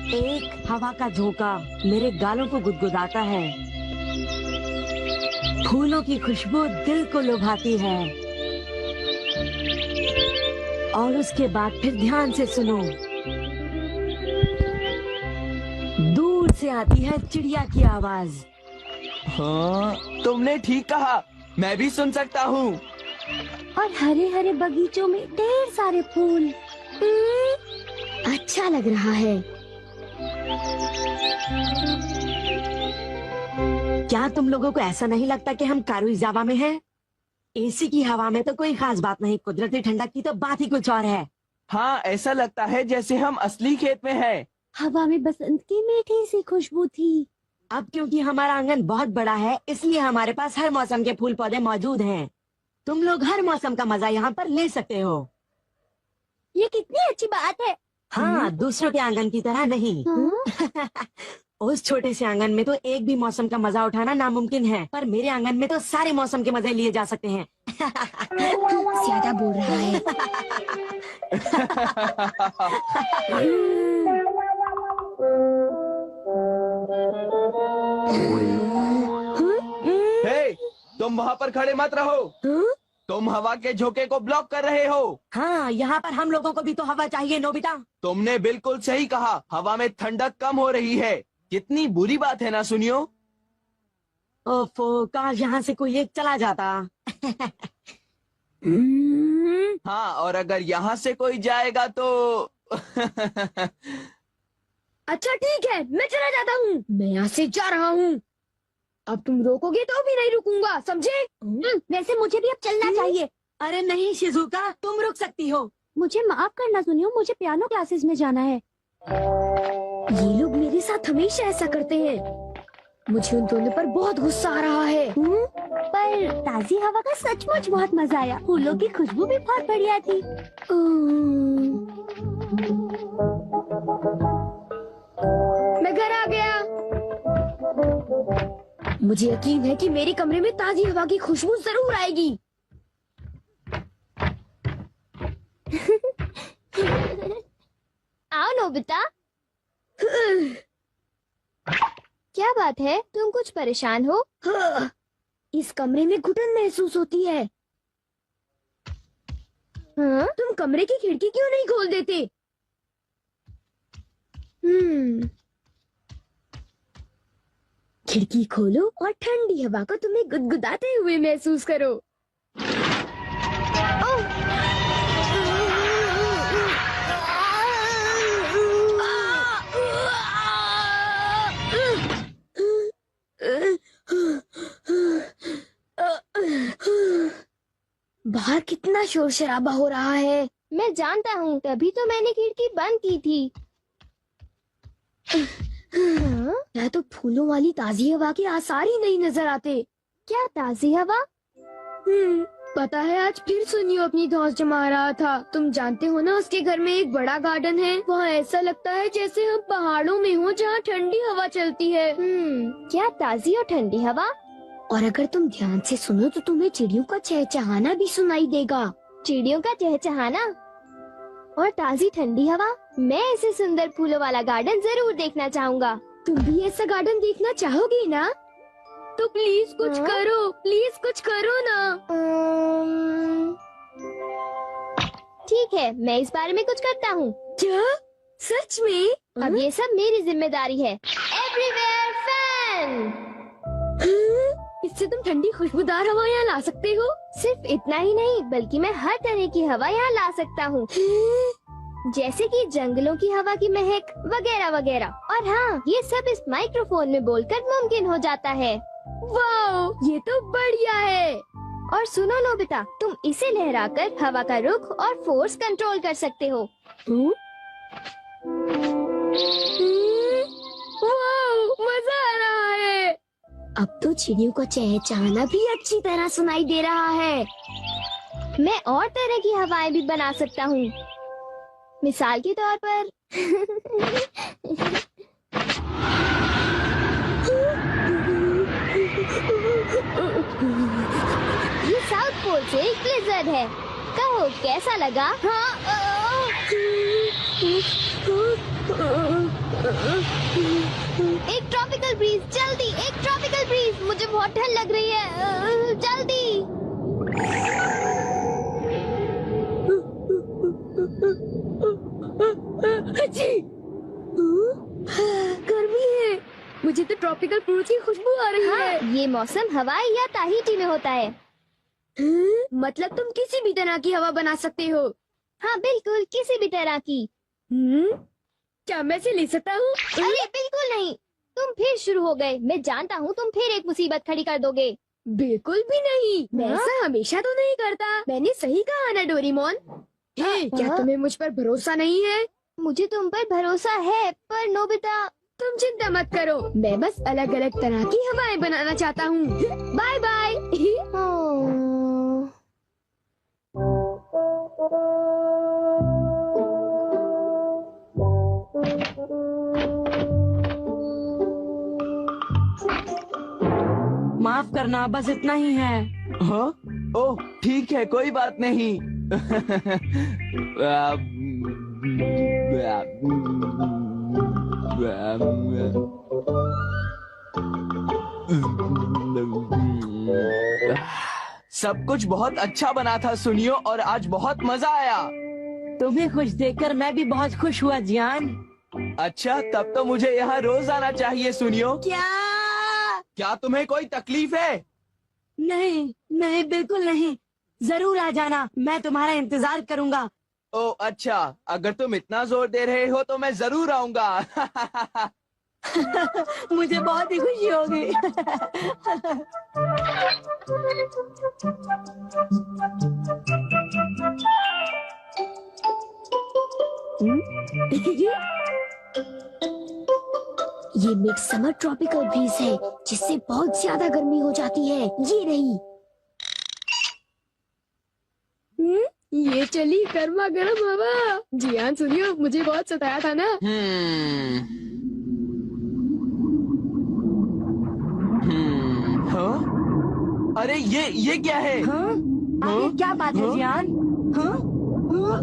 एक हवा का झोंका मेरे गालों को गुदगुदाता है। फूलों की खुशबू दिल को लुभाती है। और उसके बाद फिर ध्यान से सुनो, दूर से आती है चिड़िया की आवाज। हाँ, तुमने ठीक कहा, मैं भी सुन सकता हूँ। और हरे हरे बगीचों में ढेर सारे फूल। अच्छा लग रहा है। क्या तुम लोगों को ऐसा नहीं लगता कि हम कारुइजावा में हैं? एसी की हवा में तो कोई खास बात नहीं, कुदरती ठंडक की तो बात ही कुछ और है। हाँ, ऐसा लगता है जैसे हम असली खेत में हैं। हवा में बसंत की मीठी सी खुशबू थी। अब क्योंकि हमारा आंगन बहुत बड़ा है, इसलिए हमारे पास हर मौसम के फूल पौधे मौजूद हैं। तुम लोग हर मौसम का मजा यहाँ पर ले सकते हो। ये कितनी अच्छी बात है। हाँ, दूसरों के आंगन की तरह नहीं। उस छोटे से आंगन में तो एक भी मौसम का मजा उठाना नामुमकिन है, पर मेरे आंगन में तो सारे मौसम के मजे लिए जा सकते हैं। ज्यादा बोल रहा है। हे, तुम वहाँ पर खड़े मत रहो। तुम हवा के झोंके को ब्लॉक कर रहे हो। हाँ, यहाँ पर हम लोगों को भी तो हवा चाहिए नोबिता। तुमने बिल्कुल सही कहा, हवा में ठंडक कम हो रही है। कितनी बुरी बात है ना, सुनियो। ओफो, काश यहाँ से कोई एक चला जाता। हाँ, और अगर यहाँ से कोई जाएगा तो अच्छा ठीक है, मैं चला जाता हूँ। मैं यहाँ से जा रहा हूँ। अब तुम रोकोगे तो भी नहीं रुकूंगा, समझे? वैसे मुझे भी अब चलना चाहिए। अरे नहीं शिजुका, तुम रुक सकती हो। मुझे माफ करना सुनियो, मुझे पियानो क्लासेस में जाना है। ये लोग मेरे साथ हमेशा ऐसा करते हैं। मुझे उन दोनों पर बहुत गुस्सा आ रहा है। पर ताजी हवा का सचमुच बहुत मजा आया। फूलों की खुशबू भी बहुत बढ़िया थी। मैं घर आ गया। मुझे यकीन है कि मेरे कमरे में ताजी हवा की खुशबू जरूर आएगी। आओ नोबिता। क्या बात है, तुम कुछ परेशान हो? इस कमरे में घुटन महसूस होती है। तुम कमरे की खिड़की क्यों नहीं खोल देते? खिड़की खोलो और ठंडी हवा को तुम्हें गुदगुदाते हुए महसूस करो। बाहर कितना शोर शराबा हो रहा है। मैं जानता हूँ, तभी तो मैंने खिड़की बंद की थी। क्या तो फूलों वाली ताजी हवा के आसार ही नहीं नजर आते। क्या ताजी हवा? पता है, आज फिर सुनियो अपनी धौंस जमा रहा था। तुम जानते हो ना, उसके घर में एक बड़ा गार्डन है। वहाँ ऐसा लगता है जैसे हम पहाड़ों में हो, जहाँ ठंडी हवा चलती है। क्या ताजी और ठंडी हवा? और अगर तुम ध्यान से सुनो तो तुम्हें चिड़ियों का चहचहाना भी सुनाई देगा। चिड़ियों का चहचहाना और ताजी ठंडी हवा। मैं ऐसे सुंदर फूलों वाला गार्डन जरूर देखना चाहूँगा। तुम भी ऐसा गार्डन देखना चाहोगी ना? तो प्लीज कुछ करो, प्लीज कुछ करो ना। ठीक है, मैं इस बारे में कुछ करता हूँ। क्या? सच में? अब ये सब मेरी जिम्मेदारी है। Everywhere fan. इससे तुम ठंडी खुशबूदार हवा यहाँ ला सकते हो? सिर्फ इतना ही नहीं, बल्कि मैं हर तरह की हवा यहाँ ला सकता हूँ। जैसे कि जंगलों की हवा की महक वगैरह वगैरह। और हाँ, ये सब इस माइक्रोफोन में बोलकर मुमकिन हो जाता है। वाह, ये तो बढ़िया है। और सुनो नोबिता, तुम इसे लहराकर हवा का रुख और फोर्स कंट्रोल कर सकते हो। वाह, मजा आ रहा है। अब तो चिड़ियों को चहचहाना भी अच्छी तरह सुनाई दे रहा है। मैं और तरह की हवाएं भी बना सकता हूँ। मिसाल के तौर पर ये साउथ पोल से एक ब्लिज़र्ड है। कहो कैसा लगा? हाँ, एक ट्रॉपिकल ब्रीज, जल्दी, एक ट्रॉपिकल ब्रीज, मुझे बहुत ठंड लग रही है, जल्दी। जी, गर्मी है, मुझे तो ट्रॉपिकल फ्रूट की खुशबू आ रही है। ये मौसम हवाई या ताहिती में होता है। मतलब तुम किसी भी तरह की हवा बना सकते हो। हाँ बिल्कुल, किसी भी तरह की। क्या मैं इसे ले सकता हूँ? अरे बिल्कुल नहीं, तुम फिर शुरू हो गए। मैं जानता हूँ तुम फिर एक मुसीबत खड़ी कर दोगे। बिल्कुल भी नहीं, मैं ऐसा हमेशा तो नहीं करता। मैंने सही कहा ना डोरेमोन। क्या तुम्हें मुझ पर भरोसा नहीं है? मुझे तुम पर भरोसा है, पर नोबिता। तुम चिंता मत करो, मैं बस अलग अलग तरह की हवाएं बनाना चाहता हूँ। Bye bye. माफ करना, बस इतना ही है। हाँ? ओह ठीक है, कोई बात नहीं। सब कुछ बहुत अच्छा बना था सुनियो, और आज बहुत मजा आया। तुम्हें खुश देखकर मैं भी बहुत खुश हुआ जियान। अच्छा, तब तो मुझे यहाँ रोज आना चाहिए सुनियो। क्या तुम्हें कोई तकलीफ है? नहीं नहीं, बिल्कुल नहीं। जरूर आ जाना, मैं तुम्हारा इंतजार करूंगा। ओह अच्छा, अगर तुम इतना जोर दे रहे हो तो मैं जरूर आऊंगा। मुझे बहुत ही खुशी होगी। ये मिड समर ट्रॉपिकल ब्रीज है, जिससे बहुत ज्यादा गर्मी हो जाती है। ये रही। ये चली गर्मा गर्म हवा। जियान सुनियो, मुझे बहुत सताया था ना। हाँ? अरे ये क्या है? हाँ? आगे क्या बात है जियान? हाँ? हाँ?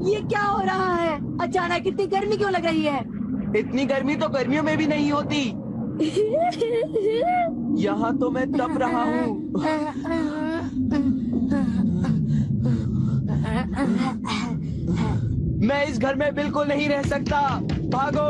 ये क्या हो रहा है? अचानक इतनी गर्मी क्यों लग रही है? इतनी गर्मी तो गर्मियों में भी नहीं होती। यहाँ तो मैं तप रहा हूँ। मैं इस घर में बिल्कुल नहीं रह सकता। भागो।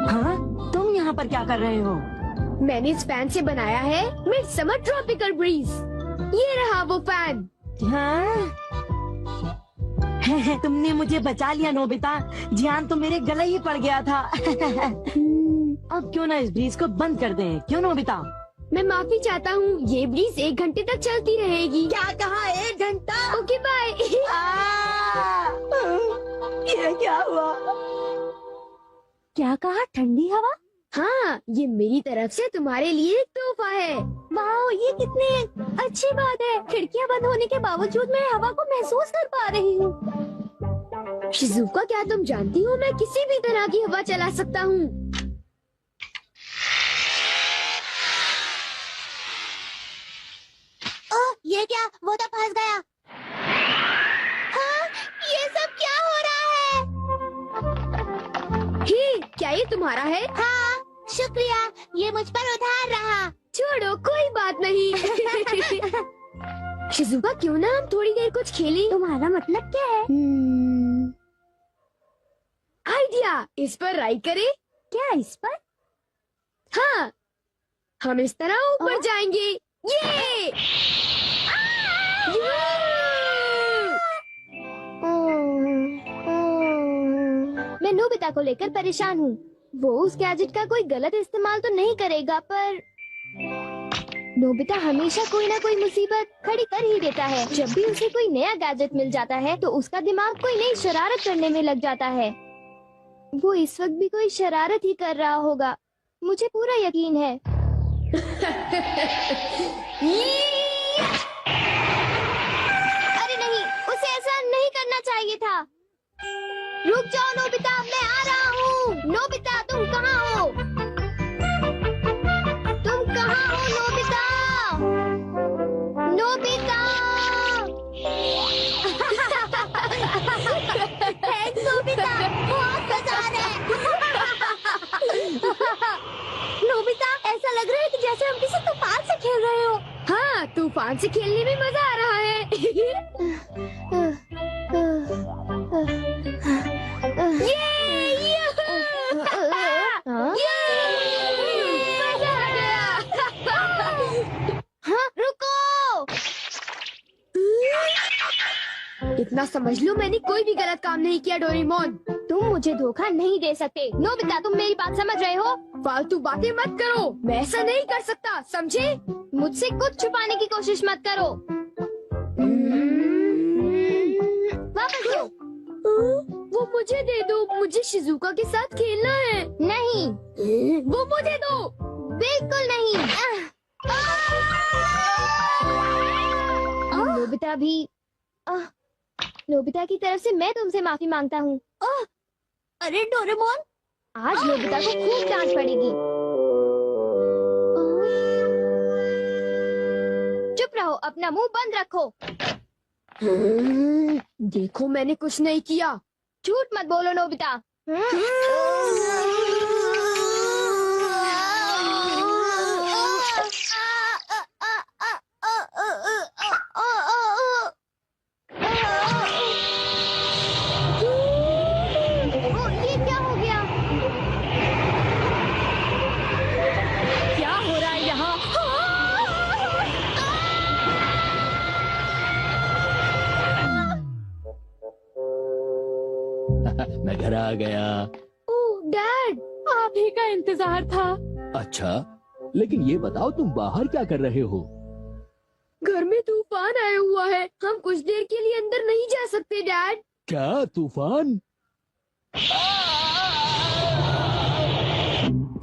हाँ? तुम यहाँ पर क्या कर रहे हो? मैंने इस फैन से बनाया है मिड समर ट्रॉपिकल ब्रीज। ये रहा वो फैन। हाँ? तुमने मुझे बचा लिया नोबिता। जियान तो मेरे गले ही पड़ गया था। अब क्यों ना इस ब्रीज को बंद कर दें? क्यों नोबिता? मैं माफी चाहता हूँ, ये ब्रीज 1 घंटे तक चलती रहेगी। क्या कहा? 1 घंटा? Okay bye. ये क्या हुआ? क्या कहा? ठंडी हवा? हाँ, ये मेरी तरफ से तुम्हारे लिए एक तोहफा है। वाह, ये कितनी अच्छी बात है। खिड़कियां बंद होने के बावजूद मैं हवा को महसूस कर पा रही हूँ। शिजुका, क्या तुम जानती हो मैं किसी भी तरह की हवा चला सकता हूँ। ये क्या? वो तो फंस गया। हाँ, ये सब क्या हो रहा है? ही, क्या ये तुम्हारा है? हाँ, शुक्रिया, ये मुझ पर उधार रहा। छोड़ो, कोई बात नहीं। शिजुका, क्यों ना हम थोड़ी देर कुछ खेलें? तुम्हारा मतलब क्या है? आइडिया, इस पर राइड करें? क्या इस पर? हाँ, हम इस तरह ऊपर जाएंगे। ये मैं नोबिता को लेकर परेशान हूँ। वो उस गैजेट का कोई गलत इस्तेमाल तो नहीं करेगा, पर नोबिता हमेशा कोई ना कोई मुसीबत खड़ी कर ही देता है। जब भी उसे कोई नया गैजेट मिल जाता है तो उसका दिमाग कोई नई शरारत करने में लग जाता है। वो इस वक्त भी कोई शरारत ही कर रहा होगा, मुझे पूरा यकीन है। अरे नहीं, उसे ऐसा नहीं करना चाहिए था। रुक जाओ नोबिता, मैं आ रहा हूँ। नोबिता, तुम कहाँ हो? तुम कहाँ हो नोबिता? नोबिता! तूफान से खेलने में मजा आ रहा है। मजा आ गया। हाँ, रुको। इतना समझ लो मैंने कोई भी गलत काम नहीं किया डोरेमोन। तुम मुझे धोखा नहीं दे सकते। नोबिता, तुम मेरी बात समझ रहे हो? फालतू बातें मत करो, मैं ऐसा नहीं कर सकता, समझे? मुझसे कुछ छुपाने की कोशिश मत करो। वापस दो। वो मुझे दे दो, मुझे शिजुका के साथ खेलना है। नहीं, वो मुझे दो। बिल्कुल नहीं। नोबिता भी। नोबिता की तरफ से मैं तुमसे माफी मांगता हूँ। अरे डोरेमोन, आज नोबिता को खूब डांट पड़ेगी। चुप रहो, अपना मुंह बंद रखो। देखो मैंने कुछ नहीं किया। झूठ मत बोलो नोबिता। ये क्या हो गया? क्या हो रहा है यहाँ? मैं घर आ गया। ओह डैड, आप ही का इंतजार था। अच्छा, लेकिन ये बताओ तुम बाहर क्या कर रहे हो? घर में तूफान आया हुआ है, हम कुछ देर के लिए अंदर नहीं जा सकते डैड। क्या तूफान?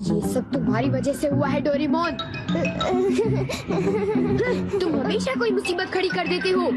ये सब तुम्हारी वजह से हुआ है डोरेमोन। तुम हमेशा कोई मुसीबत खड़ी कर देते हो।